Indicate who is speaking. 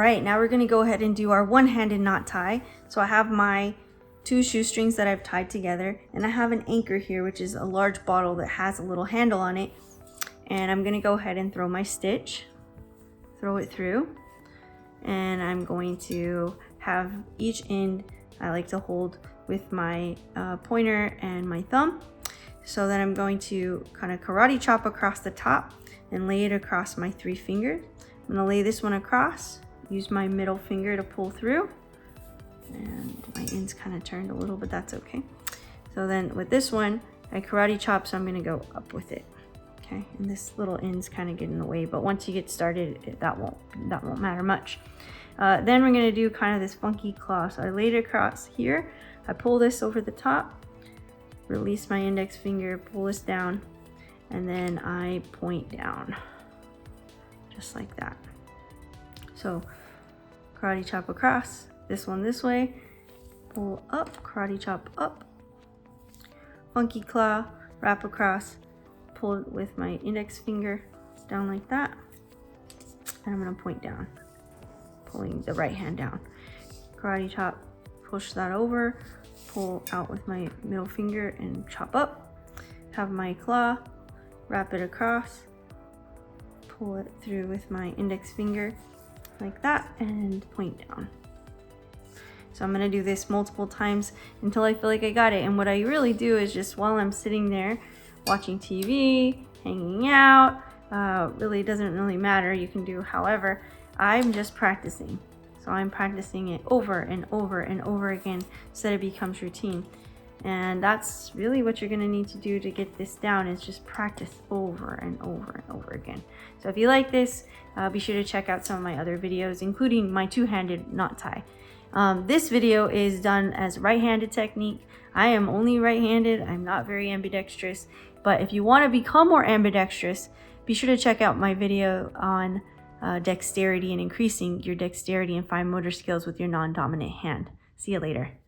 Speaker 1: right, now we're gonna go ahead and do our one-handed knot tie. So I have my 2 shoestrings that I've tied together, and I have an anchor here, which is a large bottle that has a little handle on it. And I'm gonna go ahead and throw my stitch, throw it through, and I'm going to have each end I like to hold with my pointer and my thumb. So then I'm going to kind of karate chop across the top and lay it across my 3 fingers. I'm gonna lay this one across, use my middle finger to pull through, and my end's kind of turned a little, but that's okay. So then with this one, I karate chop, so I'm gonna go up with it. Okay, and this little end's kind of getting in the way, but once you get started, that won't matter much. Then we're gonna do kind of this funky claw. So I laid it across here, I pull this over the top, release my index finger, pull this down, and then I point down, just like that. So karate chop across, this one this way, pull up, karate chop up, funky claw, wrap across, pull it with my index finger down like that, and I'm gonna point down, pulling the right hand down. Karate chop, push that over, pull out with my middle finger and chop up. Have my claw, wrap it across, pull it through with my index finger like that, and point down. So I'm gonna do this multiple times until I feel like I got it. And what I really do is just while I'm sitting there watching TV, hanging out, really doesn't really matter, you can do however, I'm just practicing. So I'm practicing it over and over and over again so that it becomes routine. And that's really what you're gonna need to do to get this down, is just practice over and over and over again. So if you like this, be sure to check out some of my other videos, including my 2-handed knot tie. This video is done as right-handed technique. I am only right-handed, I'm not very ambidextrous, but if you wanna become more ambidextrous, be sure to check out my video on dexterity and increasing your dexterity and fine motor skills with your non-dominant hand. See you later.